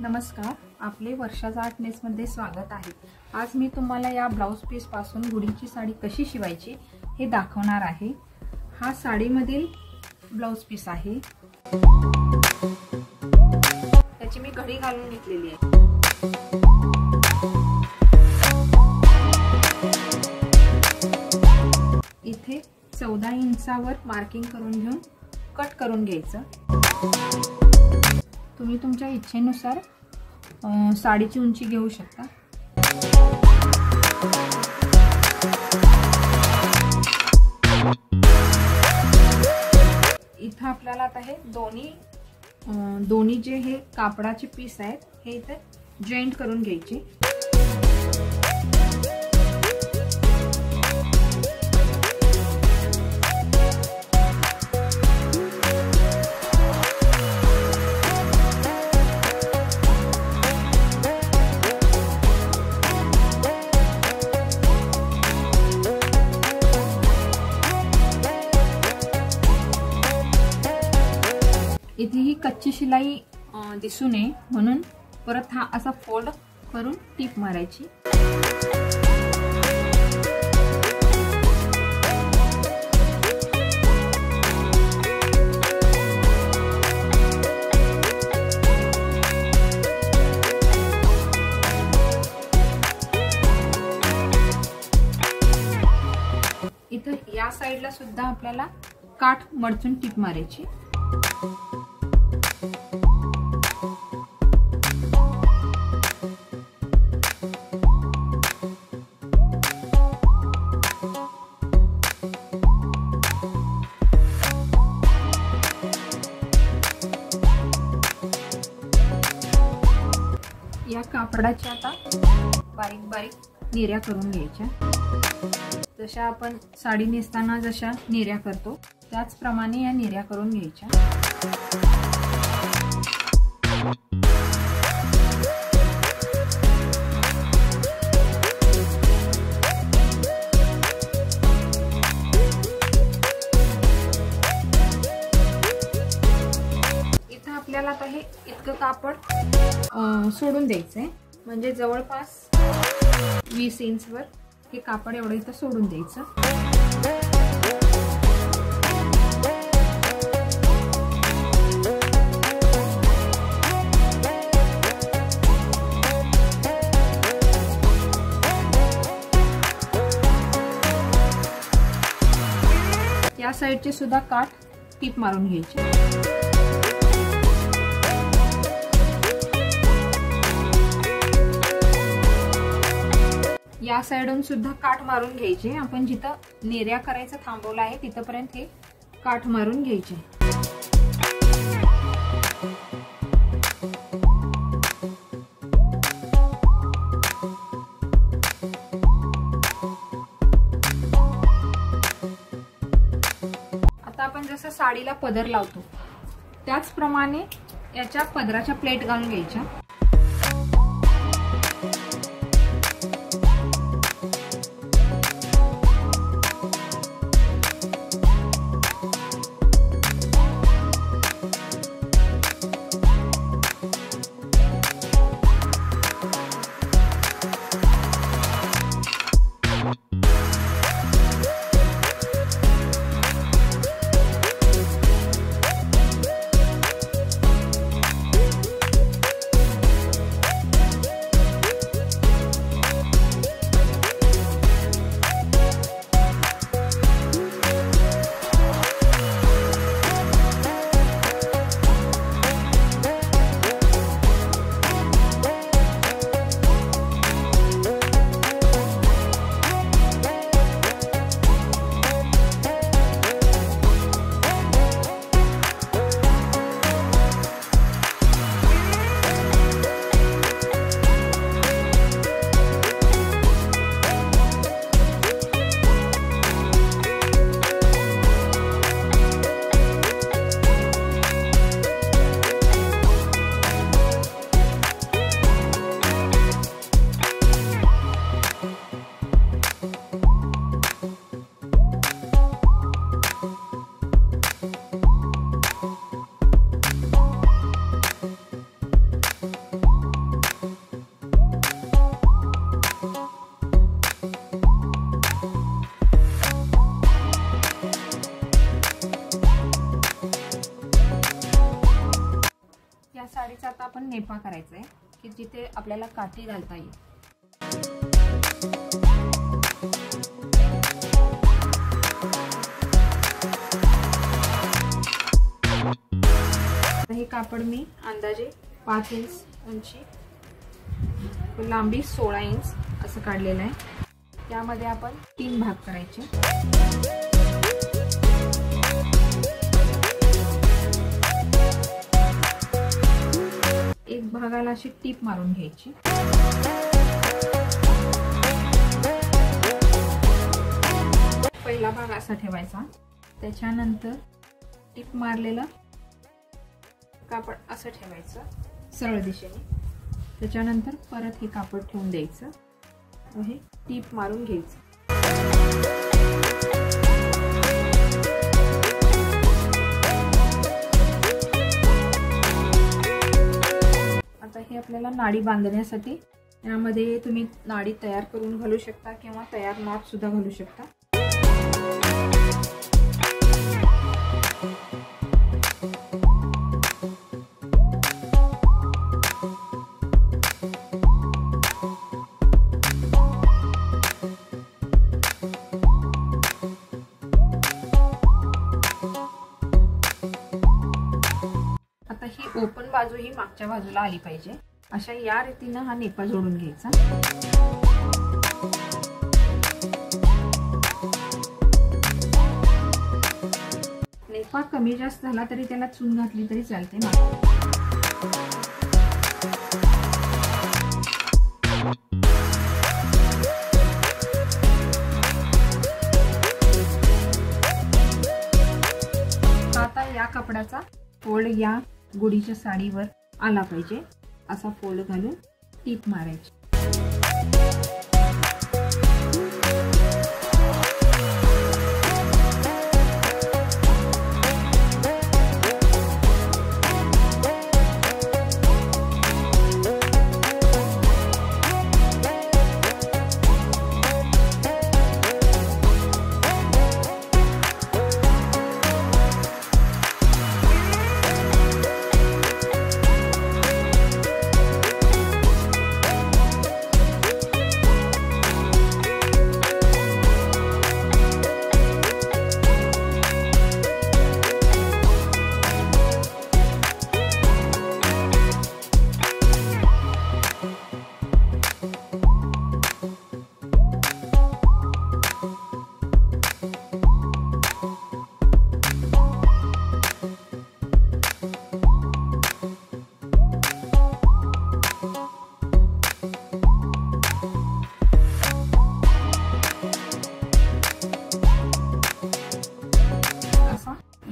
नमस्कार, आपले वर्षाचा आर्ट नेसमध्ये स्वागत आहे। आज मी तुम्हाला या ब्लाउज पीस पासून गुढीची साडी कशी शिवायची हे दाखवणार आहे। हा साडीमधील ब्लाउज पीस आहे। त्याची मी घडी घालून घेतलेली आहे। इथे 14 इंचावर मार्किंग करून घेऊन कट करून घ्यायचं। तुम्ही तुमच्या इच्छेनुसार साडीची उंची घेऊ शकता। इथं आपल्याला आता हे दोन्ही जे हे कापडाचे पीस आहेत हे इथे जॉईंट करून घ्यायचे। इथे ही कच्ची शिलाई दिसू नये म्हणून परत हा असा फोल्ड करून टीप मारायची। इथे या साइडला सुद्धा आपल्याला काठ मडचून टीप मारायची। या कापडाच्या आता बारीक बारीक निऱ्या करून घ्यायच्या। जशा आपण साडी नेसताना जशा निऱ्या करतो त्याचप्रमाणे या निऱ्या करून घ्यायच्या। इथं आपल्याला आता हे इतकं कापड सोडून द्यायचंय, म्हणजे जवळपास 20 इंचवर हे कापड एवढं इथं सोडून द्यायचं। या साइडचे सुद्धा काठ टीप मारून घ्यायचे। या साइडून सुद्धा काठ मारून घ्यायचे। आपण जिथं नेऱ्या करायचं थांबवलं आहे तिथपर्यंत हे काठ मारून घ्यायचे। आता आपण जसं साडीला पदर लावतो त्याचप्रमाणे याच्या पदराच्या प्लेट घालून घ्यायच्या। आपण नेपा करायचा आहे की जिथे आपल्याला काठी घालता येईल. हे कापड मी अंदाजे 5 इंची, लांबी 16 इंच असं काढलेलं आहे. यामध्ये आपण 3 भाग करायचे. एक भागाला अशी टीप मारून घ्यायची. पहिला भाग असा ठेवायचा, त्याच्यानंतर टीप मारलेलं कापड असं ठेवायचं सरळ दिशेने. त्याच्यानंतर परत हे कापड ठेवून द्यायचं व हे टीप मारून घ्यायचं. आता हे आपल्याला नाडी बांधण्यासाठी यामध्ये तुम्ही नाडी तयार करून घालू शकता किंवा तयार नॉट सुद्धा घालू शकता. आता ही ओपन बाजू ही मागच्या बाजूला आली पाहिजे. अशा या रीतीने हा नेपा जोडून घ्यायचा. नेपा कमी जास्त झाला तरी त्याला चून घातली तरी चालते. आता या कपड्याचा फोल्ड या गुढीच्या साडीवर आला पाहिजे. असा फोल्ड घालून टीप मारायची.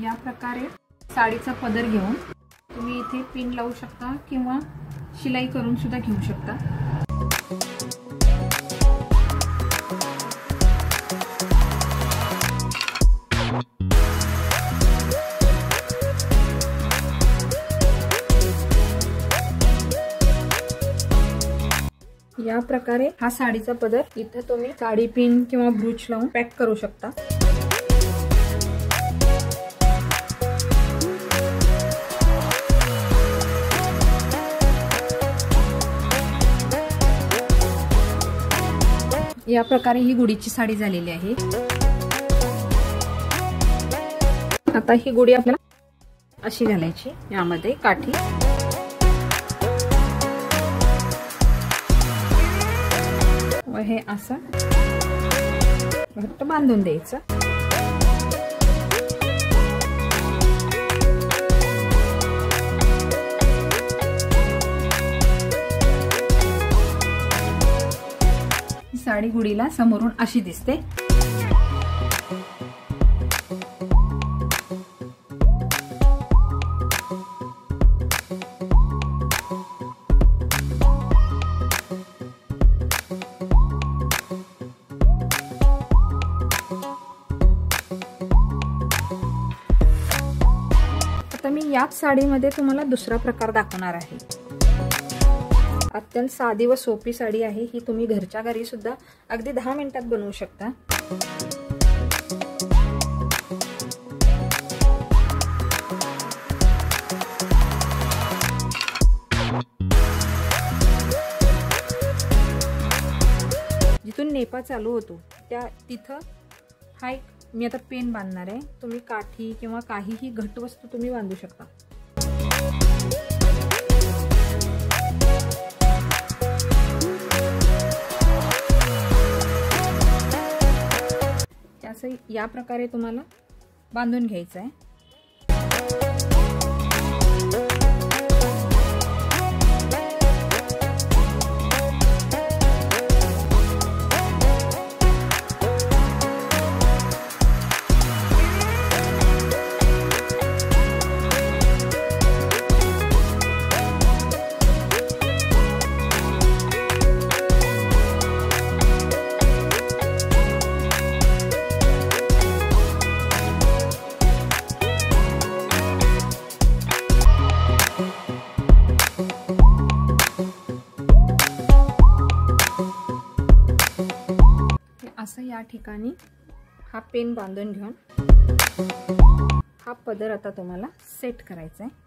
या प्रकारे साडीचा पदर घेऊन तुम्ही इथे पिन लावू शकता किंवा शिलाई करून सुद्धा घेऊ शकता. या प्रकारे हा साडीचा पदर इथे तुम्ही साडी पिन किंवा ब्रूच लावून पॅक करू शकता. या प्रकारे ही गुढीची साडी झालेली आहे. आता ही गुढी आपल्याला अशी घालायची. यामध्ये काठी व हे असं घट्ट बांधून द्यायचं. साडी गुढीला समोरून अशी दिसते. आता मी याच साडीमध्ये तुम्हाला दुसरा प्रकार दाखवणार आहे. अत्यंत साधी व सोपी साडी आहे ही. तुम्ही घरच्या घरी सुद्धा अगदी 10 मिनिटात बनवू शकता. जिथून नेपा चालू होतो तिथं हा एक मी आता पेन बांधणार आहे. तुम्ही काठी किंवा काहीही घट वस्तू तुम्ही बांधू शकता. असं या प्रकारे तुम्हाला बांधून घ्यायचं आहे. असं या ठिकाणी हा पेन बांधून घेऊन हा पदर आता तुम्हाला सेट करायचा आहे.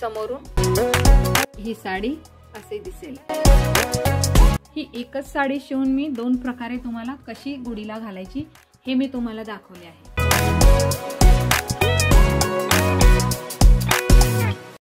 समोरून ही साडी असे दिसेल. ही एकच साडी शिवून मी 2 प्रकारे तुम्हाला कशी गुढीला घालायची हे मी तुम्हाला दाखवले आहे.